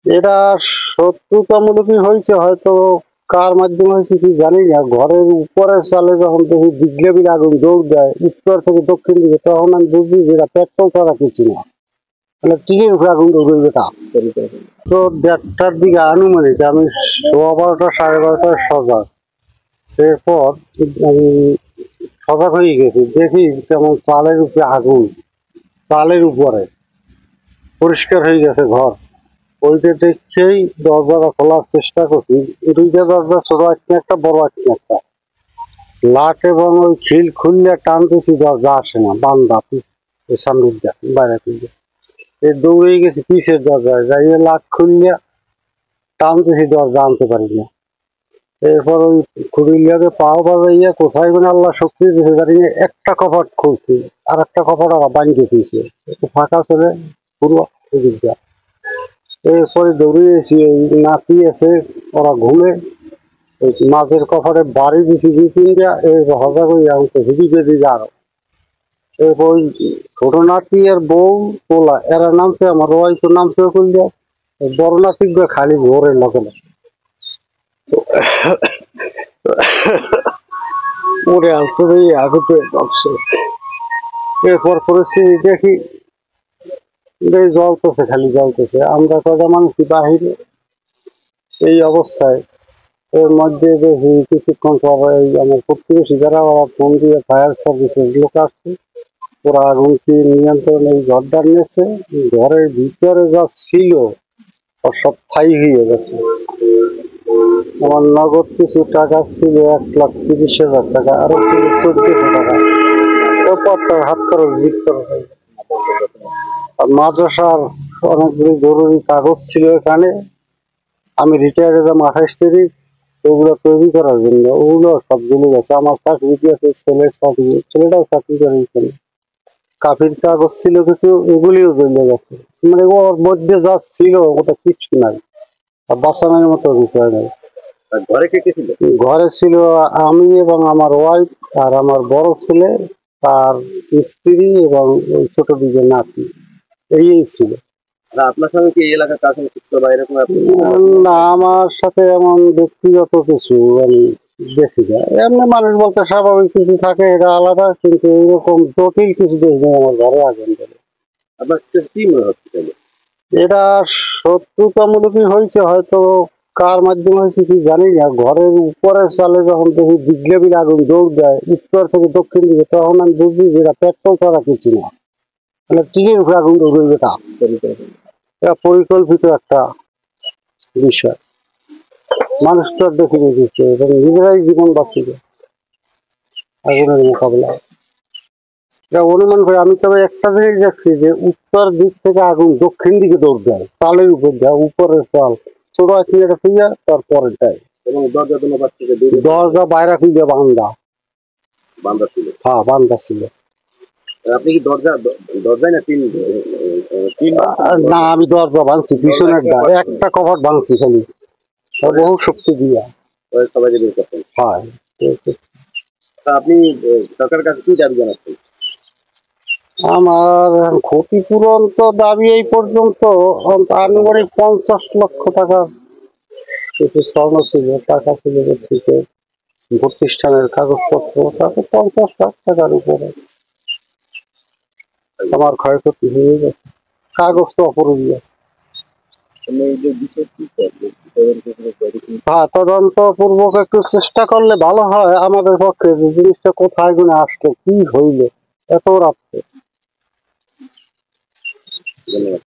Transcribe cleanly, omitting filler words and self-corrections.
এটা শত্রুতামূলকই হয়েছে, হয়তো কার মাধ্যমে হয়েছে কি জানি না। ঘরের উপরের চালে যখন দেখি বিঘ্নে আগুন দৌড় দেয় উত্তর থেকে দক্ষিণ দিকে, তখন আমি বুঝি যে এটা পেট্রোল ছাড়া কিছু না, মানে টিনের উপরে আগুন দৌড়বে। তা তো 1:30টার দিকে আনুমানিক আমি 12:15 12:30টায় সজাগ। এরপর আমি সজাগ হয়ে গেছি, দেখি তেমন চালের উপরে আগুন, চালের উপরে পরিষ্কার হয়ে গেছে ঘর। ওইটা দেখছেই দরজাটা খোলার চেষ্টা করছি। দুইটা দরজা, ছোট একটা বড় একটা। লাট এবং ওই খিল খুললে টানতেছি, দরজা আসে না, বান্দা সামনের বাইরে থেকে দৌড়ে গেছি পিসের দরজায়, যাইয়ে লাট খুললে টানতেছি, দরজা আনতে পারি না। এরপর ওই খুঁড়িলিয়াকে পাও বাজাইয়া কোথায় মানে আল্লাহ শক্তি দিয়েছে জানি না, একটা কপাট খুলছি, আর একটা কপাট আবার বানিয়ে দিয়েছে, একটু ফাঁকা ছেড়ে পুরো দিকটা। এরপরে দৌড়িয়েছি, ওই নাতি আছে ওরা ঘুমে, ওই মাঝের কপারে বাড়ি দিছি 2-3টা, এই হজা করি আমাকে হিদি বেঁধে যাও। এরপর ওই ছোট নাতি আর বউ পোলা এরা নামছে, আমার ওয়াই তো নামছে করলে, বড় নাতি খালি ঘোরে লোকে ওরে আসলে আগুতে পারছে। এরপর পরিস্থিতি দেখি জ্বলতেছে, খালি জ্বলতেছে, আমরা কয়টা মানুষ বাহিরে এই অবস্থায়। এর মধ্যে দেখি কিছুক্ষণ পর এই আমার প্রতিবেশী যারা, ওরা ফোন দিয়ে ফায়ার সার্ভিসের লোক আসছে, ওরা আগুনটি নিয়ন্ত্রণ এই ঘরদার নিয়েছে। ঘরের ভিতরে যা ছিল ওর সব ছাই হয়ে গেছে। আমার নগদ কিছু টাকা ছিল 1,30,000 টাকা, আরো ছিল 1400 টাকা। তারপর হাত খরচ দিক খরচ। আর মাদ্রাসার অনেকগুলি জরুরি কাগজ ছিল এখানে, আমি রিটায়ার হলাম 28 তারিখ, ওগুলো তৈরি করার জন্য ওগুলো সব জেনে গেছে। আমার চাকরি আছে, ছেলেটাও চাকরি করে এখানে। কাফির কাগজ ছিল কিছু, এগুলিও জ্বলে গেছে। মানে ওর মধ্যে যা ছিল ওটা কিচ্ছু নাই, আর বাঁচানোর মতো বিষয় নেই। ঘরে কে কে ছিল? ঘরে ছিল আমি এবং আমার ওয়াইফ আর আমার বড় ছেলে, তার স্ত্রী এবং ওই ছোট দিকে নাতি, এই ছিল। আপনার সঙ্গে কি এই এলাকার কাজ যুক্ত বা এরকম? না, আমার সাথে এমন ব্যক্তিগত কিছু আমি দেখি না। এমনি মানুষ বলতে স্বাভাবিক কিছু থাকে, এটা আলাদা, কিন্তু এইরকম জটিল কিছু দেখি আমার ঘরে আগুন ধরে। আপনার কি মনে হচ্ছে? এটা শত্রুতামূলকই হয়েছে, হয়তো কার মাধ্যমে হয়েছে কি জানি না। ঘরের উপরের চালে যখন দেখি বিঘ্নে আগুন দৌড় দেয় উত্তর থেকে দক্ষিণ দিকে, তখন আমি বুঝি যে এটা পেট্রোল ছাড়া কিছু না, মানে টিনের উপরে আগুন দৌড়বে। এটা পরিকল্পিত একটা বিষয়। মানুষ তো আর দেখে দিচ্ছে, এবং নিজেরাই জীবন বাঁচিবে আগুনের মোকাবেলা। এটা অনুমান করে আমি তবে একটা জিনিস দেখছি যে উত্তর দিক থেকে আগুন দক্ষিণ দিকে দৌড় দেয়, তালের উপর দেয়, উপরের তাল ছোট আছে এটা খুঁজে তারপরের দেয়, এবং দরজা বাইরে খুঁজে বান্দা ছিল। হ্যাঁ, বান্ধা ছিল। আপনি কি দরজায় না টিন? না, আমি দরজা ভাঙছি, পিছনের একটা কভার ভাঙছি খালি, বহু শক্তি দিয়া। সবাইকে বের করতেন? হ্যাঁ। আপনি সরকারের কাছে কি দাবি জানাচ্ছেন? আমার ক্ষতিপূরণ তো দাবি এই পর্যন্ত আনুমানিক 50 লক্ষ টাকা কিছু স্বর্ণ ছিল, টাকা ছিল ব্যক্তিকে, প্রতিষ্ঠানের কাগজপত্র, তাতে 50 লাখ টাকার উপরে আমার ক্ষয়ক্ষতি হয়ে গেছে। কাগজ তো অপরূপীয়। হ্যাঁ, তদন্ত পূর্বক একটু চেষ্টা করলে ভালো হয় আমাদের পক্ষে, যে জিনিসটা কোথায় গুনে আসলো, কি হইলো এত রাত্রে। ধন্যবাদ।